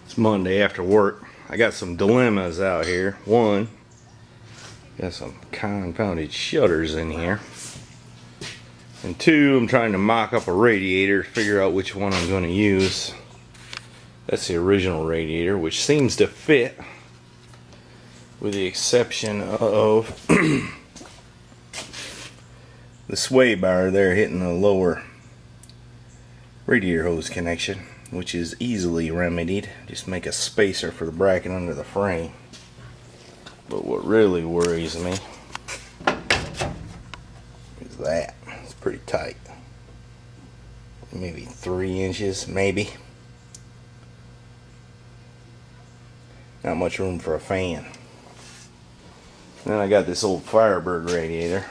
It's Monday after work. I got some dilemmas out here. One, got some confounded shutters in here. And two, I'm trying to mock up a radiator to figure out which one I'm going to use. That's the original radiator, which seems to fit, with the exception of the sway bar there hitting the lower radiator hose connection, which is easily remedied. Just make a spacer for the bracket under the frame. But what really worries me is that it's pretty tight. Maybe 3 inches, maybe. Not much room for a fan. Then I got this old Firebird radiator.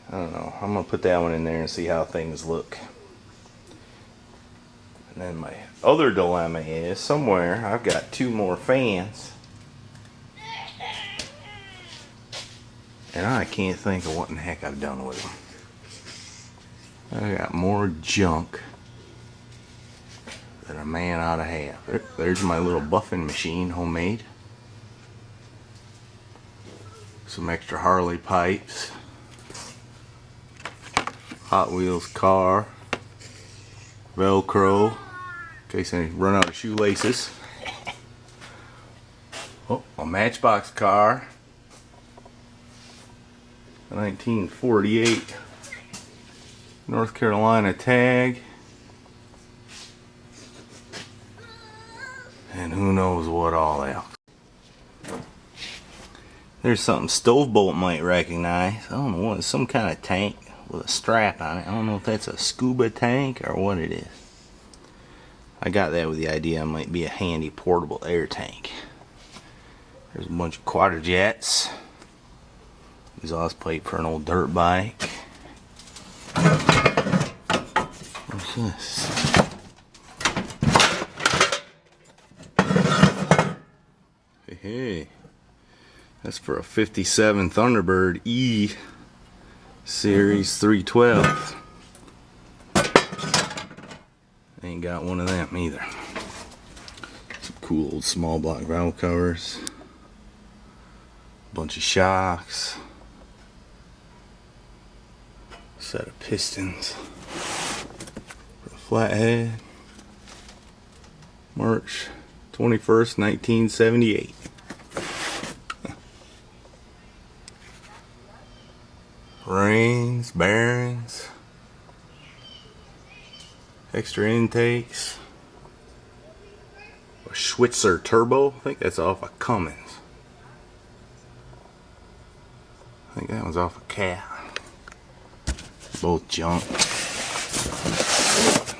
I don't know. I'm going to put that one in there and see how things look. And then my other dilemma is, somewhere I've got 2 more fans. And I can't think of what in the heck I've done with them. I got more junk that a man ought to have. There's my little buffing machine, homemade. Some extra Harley pipes. Hot Wheels car. Velcro, in case I run out of shoelaces. Oh, a Matchbox car. A 1948 North Carolina tag. And who knows what all else. There's something Stovebolt might recognize. I don't know what, it's some kind of tank with a strap on it. I don't know if that's a scuba tank or what it is. I got that with the idea it might be a handy portable air tank. There's a bunch of quater jets. Exhaust pipe for an old dirt bike. What's this? Hey, that's for a 57 Thunderbird E Series 312. Ain't got one of them either. Some cool old small block valve covers. Bunch of shocks. Set of pistons. For a flathead. March 21st, 1978. Rings, bearings, extra intakes, a Schwitzer turbo. I think that's off of Cummins. I think that one's off of Cat. Both junk.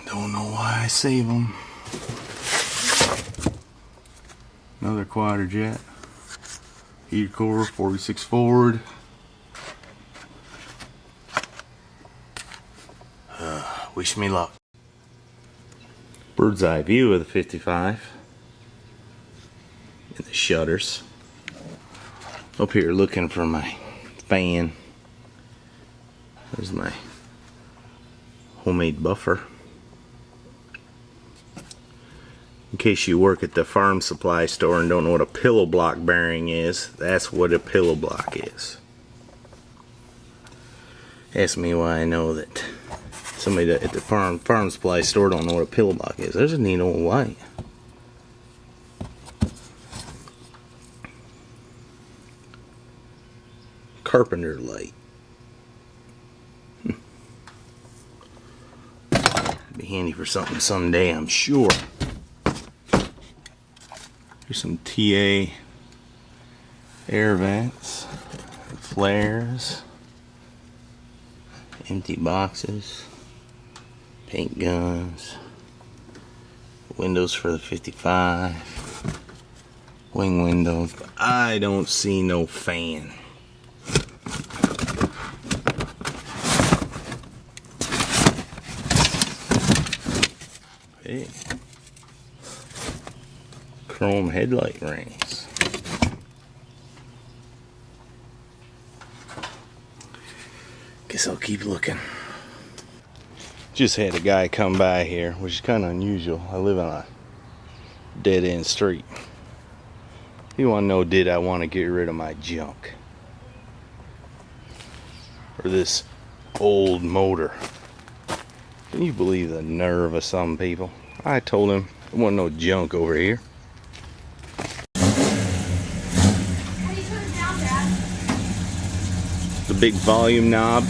Don't know why I save them. Another quater jet. Heater core, 46 Ford. Wish me luck. Bird's eye view of the 55 and the shutters. Up here looking for my fan. There's my homemade buffer. In case you work at the farm supply store and don't know what a pillow block bearing is, that's what a pillow block is. Ask me why I know that. Somebody at the farm supply store don't know what a pillow block is. There's a neat old light. Carpenter light. Be handy for something someday, I'm sure. Here's some TA air vents, flares, empty boxes. Paint guns, windows for the 55, wing windows, but I don't see no fan. Hey, chrome headlight rings. Guess I'll keep looking. Just had a guy come by here, which is kind of unusual. I live on a dead end street. You want to know, did I want to get rid of my junk? Or this old motor? Can you believe the nerve of some people? I told him there wasn't no junk over here. How do you turn it down, Dad? The big volume knob.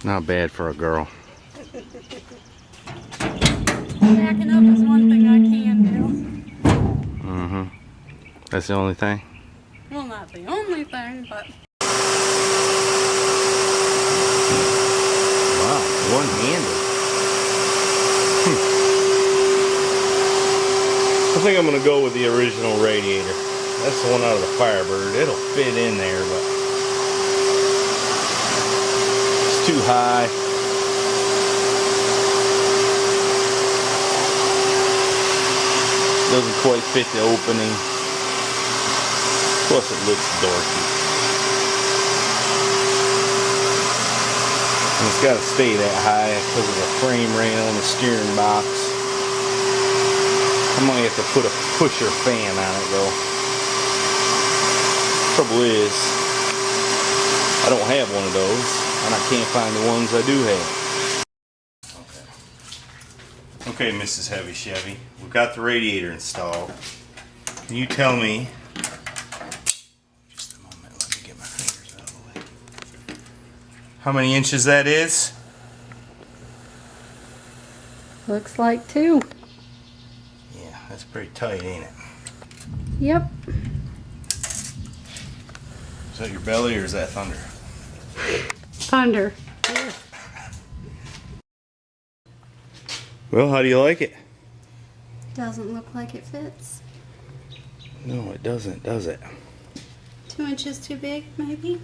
Not bad for a girl. Backing up is one thing I can do. Mm-hmm. That's the only thing? Well, not the only thing, but... Wow, one-handed. I think I'm gonna go with the original radiator. That's the one out of the Firebird. It'll fit in there, but it's too high. Doesn't quite fit the opening. Plus it looks dorky. And it's gotta stay that high because of the frame rail and the steering box. I might have to put a pusher fan on it though. Trouble is, I don't have one of those, and I can't find the ones I do have. Okay, Mrs. Heavy Chevy, we've got the radiator installed. Can you tell me, just a moment, let me get my fingers out of the way, how many inches that is? Looks like 2. Yeah, that's pretty tight, ain't it? Yep. Is that your belly or is that thunder? Thunder. Well, how do you like it? Doesn't look like it fits. No, it doesn't, does it? 2 inches too big, maybe?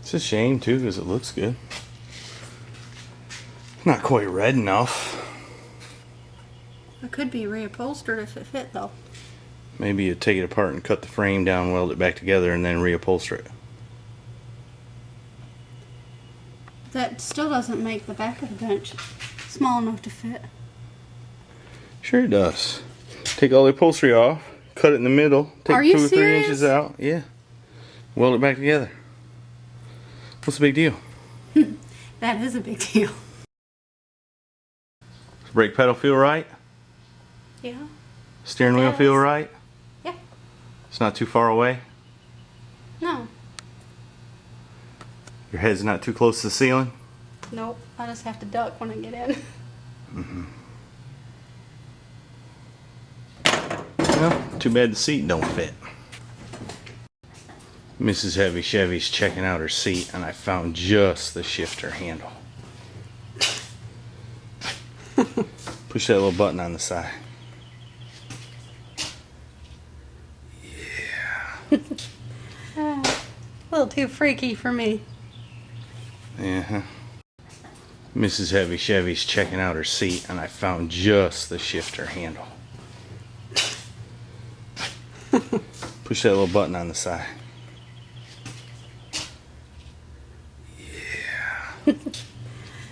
It's a shame too, because it looks good. Not quite red enough. It could be reupholstered if it fit, though. Maybe you take it apart and cut the frame down, weld it back together, and then reupholster it. That still doesn't make the back of the bench small enough to fit. Sure it does. Take all the upholstery off, cut it in the middle, take Are you 2 or 3 serious? inches out, yeah. Weld it back together. What's the big deal? That is a big deal. Does the brake pedal feel right? Yeah. Steering wheel feel Yes. right? Yeah. It's not too far away? No. Your head's not too close to the ceiling? Nope. I just have to duck when I get in. Well, too bad the seat don't fit. Mrs. Heavy Chevy's checking out her seat, and I found just the shifter handle. Push that little button on the side. A little too freaky for me. Yeah. Mrs. Heavy Chevy's checking out her seat, and I found just the shifter handle. Push that little button on the side.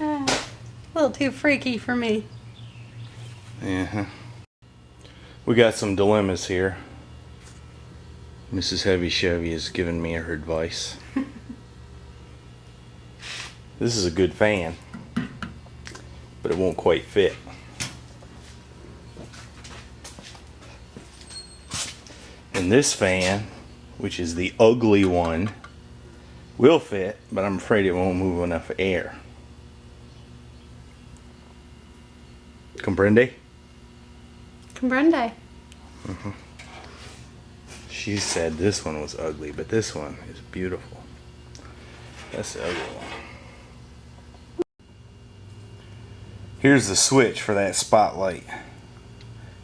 A little too freaky for me. Yeah. We got some dilemmas here. Mrs. Heavy Chevy has given me her advice. This is a good fan, but it won't quite fit. And this fan, which is the ugly one, will fit, but I'm afraid it won't move enough air. Comprende? Comprende. She said this one was ugly, but this one is beautiful. That's the ugly one. Here's the switch for that spotlight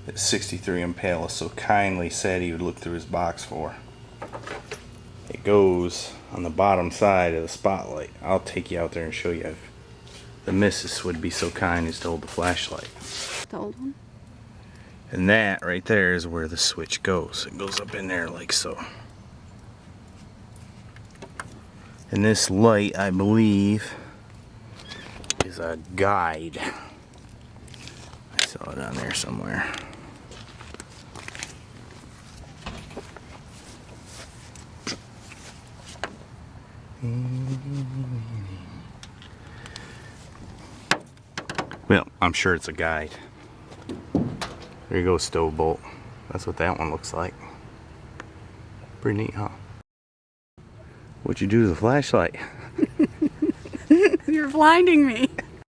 that 63 Impala so kindly said he would look through his box for. It goes on the bottom side of the spotlight. I'll take you out there and show you if the missus would be so kind as to hold the flashlight. The old one? And that right there is where the switch goes. It goes up in there like so. And this light, I believe, is a guide. I saw it on there somewhere. Well, I'm sure it's a guide. There you go, stove bolt. That's what that one looks like. Pretty neat, huh? What'd you do to the flashlight? You're blinding me.